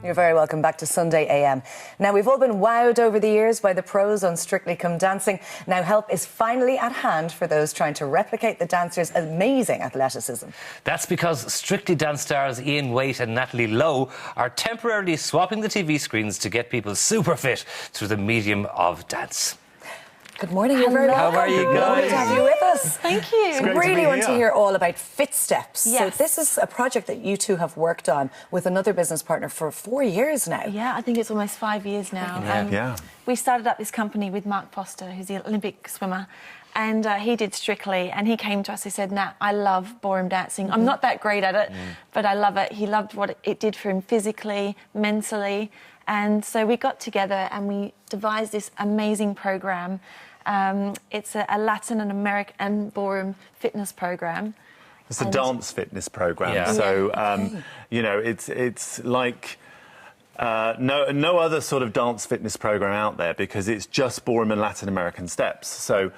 You're very welcome back to Sunday AM. Now, we've all been wowed over the years by the pros on Strictly Come Dancing. Now, help is finally at hand for those trying to replicate the dancers' amazing athleticism. That's because Strictly Dance stars Waite and Natalie Lowe are temporarily swapping the TV screens to get people super fit through the medium of dance. Good morning, you're very welcome. How are you guys? Lovely to have you with us. Thank you. We really want to hear all about Fit Steps. Yes. So this is a project that you two have worked on with another business partner for 4 years now. Yeah, I think it's almost 5 years now. Yeah. We started up this company with Mark Foster, who's the Olympic swimmer, and he did Strictly, and he came to us, he said, Nat, I love ballroom dancing. I'm not that great at it, but I love it. He loved what it did for him physically, mentally, and so we got together and we devised this amazing program. It's a Latin and American ballroom fitness program. It's a dance fitness program. Yeah. So, you know, it's like no other sort of dance fitness program out there because it's just ballroom and Latin American steps. So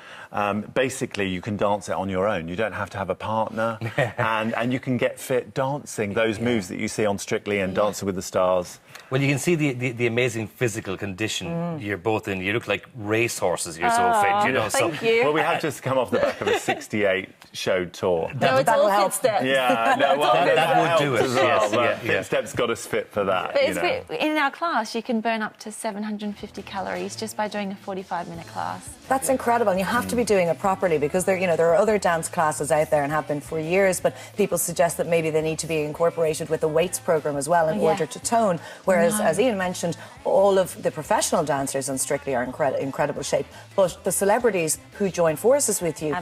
basically, you can dance it on your own. You don't have to have a partner, and you can get fit dancing those moves that you see on Strictly and Dancing with the Stars. Well, you can see the amazing physical condition you're both in. You look like racehorses. You're so fit, you know. Thank you. Well, we have just come off the back of a 68 show tour. No, it's all Fit Steps. Yeah, no, well, that would do it. as well, Yes, Fit Steps got us fit for that. But you know. in our class, you can burn up to 750 calories just by doing a 45-minute class. That's incredible, and you have to be doing it properly because there are other dance classes out there and have been for years, but people suggest that maybe they need to be incorporated with the weights program as well in order to tone. Whereas, as Ian mentioned, all of the professional dancers on Strictly are in incredible shape, but the celebrities who join forces with you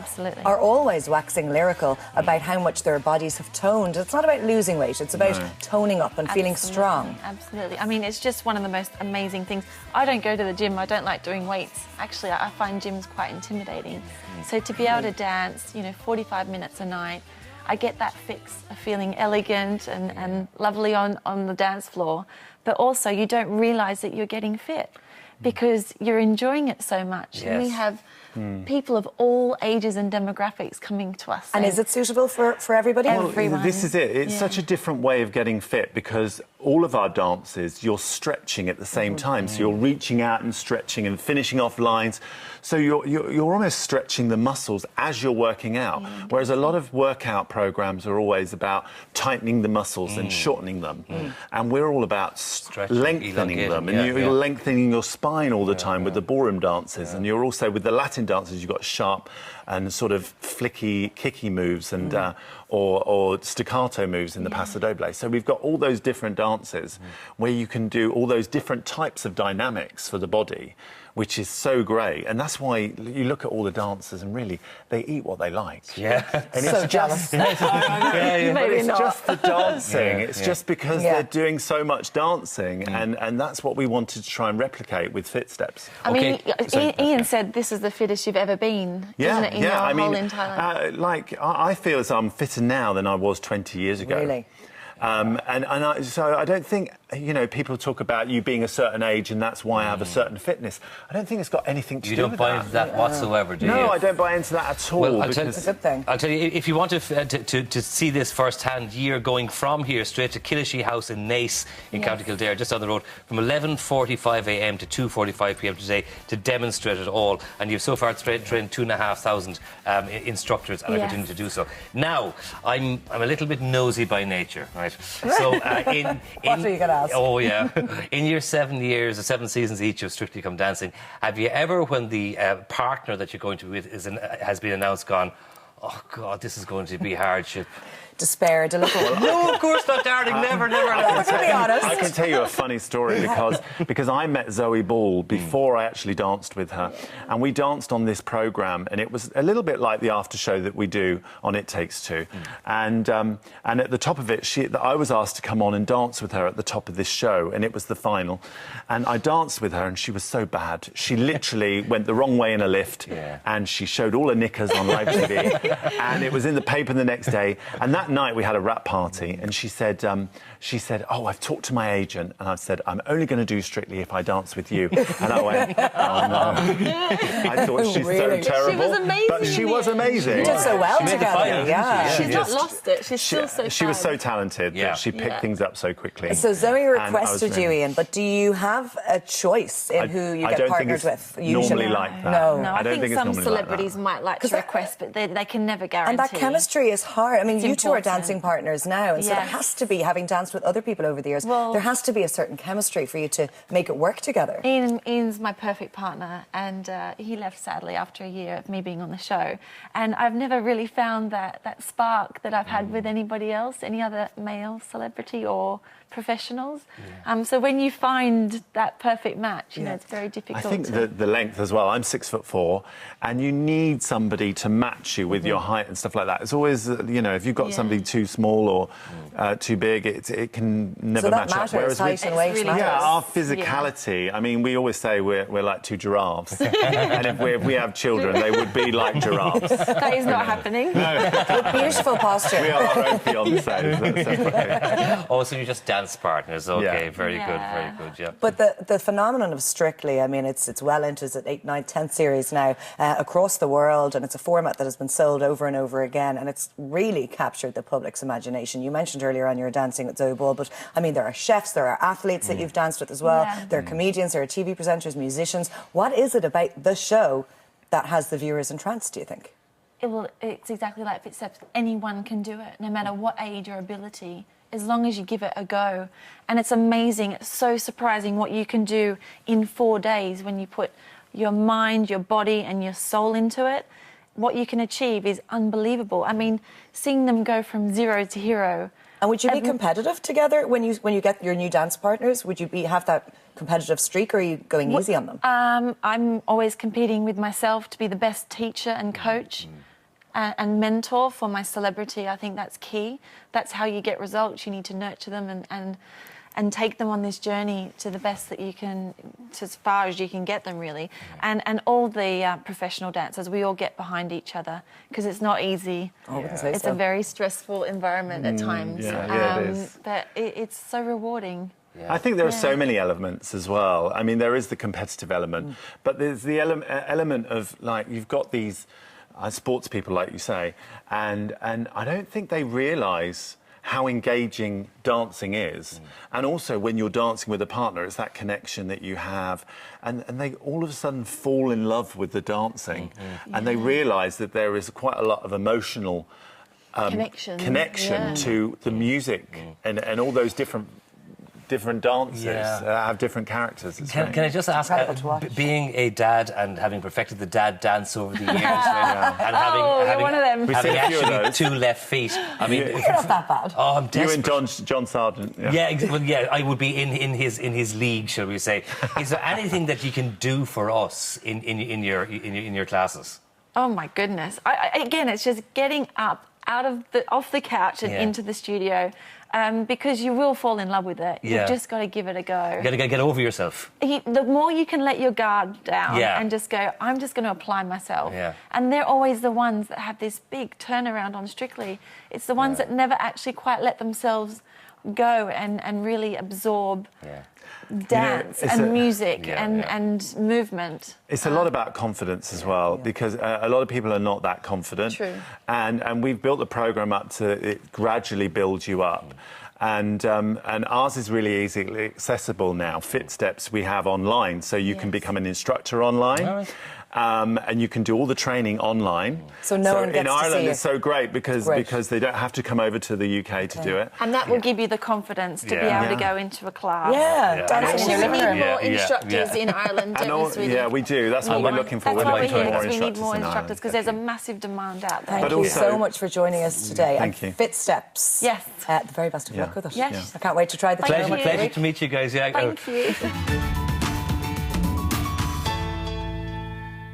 are always waxing lyrical about how much their bodies have toned. It's not about losing weight; it's about toning up and feeling strong. Absolutely. I mean, it's just one of the most amazing things. I don't go to the gym. I don't like doing weights. Actually, I find gyms quite intimidating. So to be able to dance, 45 minutes a night, I get that fix of feeling elegant and lovely on the dance floor. But also, you don't realise that you're getting fit because you're enjoying it so much. And we have people of all ages and demographics coming to us. And is it suitable for everybody? Everyone. Well, this is it. It's such a different way of getting fit because all of our dances, you're stretching at the same time. So you're reaching out and stretching and finishing off lines. So you're almost stretching the muscles as you're working out. Whereas a lot of workout programs are always about tightening the muscles and shortening them. And we're all about lengthening them. And you're lengthening your spine all the time with the ballroom dances. And you're also, with the Latin dances, you've got sharp and sort of flicky, kicky moves and or staccato moves in the paso doble. So we've got all those different dances where you can do all those different types of dynamics for the body, which is so great. And that's why you look at all the dancers and really they eat what they like. Yeah. And so it's jealous. But it's just the dancing. It's just because they're doing so much dancing, and that's what we wanted to try and replicate with Fit Steps. I mean, Ian said this is the fittest you've ever been, isn't it, in your whole entire life? I feel as I'm fitter now than I was 20 years ago. Really? So I don't think, people talk about you being a certain age and that's why I have a certain fitness. I don't think it's got anything to do with that. You don't buy into that whatsoever, do you? No, I don't buy into that at all. Well, it's a good thing. I'll tell you, if you want to see this firsthand, you're going from here straight to Killishee House in Naas in County Kildare, just on the road, from 11:45 a.m. to 2:45 p.m. today to demonstrate it all. And you've so far trained 2,500 instructors, and I continue to do so. Now, I'm a little bit nosy by nature, right? So What are you going to ask? Oh, yeah. In your 7 years, or 7 seasons each of Strictly Come Dancing, have you ever, when the partner that you're going to be with has been announced, gone, oh, God, this is going to be hardship? Despaired a little. No, of course not, darling. Never. To be honest. I can tell you a funny story because I met Zoe Ball before I actually danced with her, and we danced on this programme, and it was a little bit like the after show that we do on It Takes Two, and at the top of it, I was asked to come on and dance with her at the top of this show, and it was the final, and I danced with her, and she was so bad. She literally went the wrong way in a lift, and she showed all her knickers on live TV, and it was in the paper the next day, and that that night we had a wrap party, and she said, "Oh, I've talked to my agent," and I said, "I'm only going to do Strictly if I dance with you." And I went, "Oh no!" I thought she's Really? so terrible, She was amazing. but she was amazing. You did so well She made the together. final, didn't Yeah. she? She's not lost it. She's still so She was fab. so talented Yeah. that she picked things up so quickly. So Zoe And I was requested you, really- Ian, but do you have a choice in who you I get don't think partnered it's with? normally like that. No. No, I I don't think think it's some normally like celebrities that. might like to request, but they can never guarantee. And that chemistry is hard. I mean, It's you two are important. dancing partners now, and so there Yes. has to be, having danced with other people over the years, Well- there has to be a certain chemistry for you to make it work together. Ian's my perfect partner, and he left sadly after a year of me being on the show. And I've never really found that spark that I've had with anybody else, any other male celebrity or professionals. So when you find that perfect match, you know, it's very difficult. I think the length as well. I'm 6'4", and you need somebody to match you with your height and stuff like that. It's always, you know, if you've got somebody too small or too big, it can never So that match up. matters, Whereas height and It's weight really matters. yeah, does. our physicality. I mean, we always say we're like two giraffes, and if we have children, they would be like giraffes. that is not happening. With beautiful posture. We are our own fiancés. Separately. Oh, so you're just dance partners. Okay, Yeah. very good, Yeah. very good, yeah. But the phenomenon of Strictly, I mean, it's well into its 8th, 9th, 10th series now across the world, and it's a format that has been sold over and over again, and it's really captured the public's imagination. You mentioned earlier on you were dancing with Zoe Ball, but I mean, there are chefs, there are athletes that you've danced with as well, Yeah. there are comedians, there are TV presenters, musicians. What is it about the show that has the viewers entranced, do you think? It's exactly like Footsteps. Anyone can do it, no matter what age or ability, as long as you give it a go. And it's amazing, it's so surprising what you can do in 4 days when you put your mind, your body and your soul into it. What you can achieve is unbelievable. I mean, seeing them go from zero to hero. And would you be competitive together when you get your new dance partners? Would you have that competitive streak, or are you going easy on them? I'm always competing with myself to be the best teacher and coach and mentor for my celebrity. I think that's key. That's how you get results. You need to nurture them and take them on this journey to the best that you can, to as far as you can get them, really. And all the professional dancers, we all get behind each other because it's not easy. I wouldn't say It's so. a very stressful environment at times. yeah, it is. But it's so rewarding. I think there are so many elements as well. I mean, there is the competitive element, but there's the element of, like, you've got these sports people, like you say, and I don't think they realise how engaging dancing is. And also when you're dancing with a partner, it's that connection that you have, and they all of a sudden fall in love with the dancing, and they realise that there is quite a lot of emotional connection to the music and all those different dances have different characters. Can I just ask, incredible to watch. being a dad and having perfected the dad dance over the years, and having, you're one of them. We've having seen a few of actually those. 2 left feet, I mean, You're not that bad. oh, I'm You desperate. and John Sargent. Yeah, I would be in his league, shall we say? Is there anything that you can do for us in your classes? Oh my goodness! Again, it's just getting up off the couch and into the studio, because you will fall in love with it. Yeah. You've just got to give it a go. You got to get over yourself. The more you can let your guard down Yeah. and just go, I'm just going to apply myself. Yeah. And they're always the ones that have this big turnaround on Strictly. It's the ones that never actually quite let themselves go and really absorb dance it's and a- music and movement. It's a lot about confidence as well, because a lot of people are not that confident. True. And we've built the programme up to it gradually builds you up. And ours is really easily accessible now. Fit Steps we have online, so you can become an instructor online. And you can do all the training online. So no one gets in to see Ireland you. it's so great because they don't have to come over to the UK to do it. And that will give you the confidence to be able to go into a class. Yeah, dancing in Actually, your we living need room. more instructors in Ireland, And don't we, sweetie? we do. That's what we're looking for. That's We're why looking we're for here, more because we need instructors more in instructors, Ireland. because there's a massive demand out there. Thank But you also- so much for joining us today. Thank and you. Fit Steps. Yes. The very best of luck with it. Yes. I can't wait to try the Thank thing. you. Pleasure to meet you guys. Yeah. Thank you.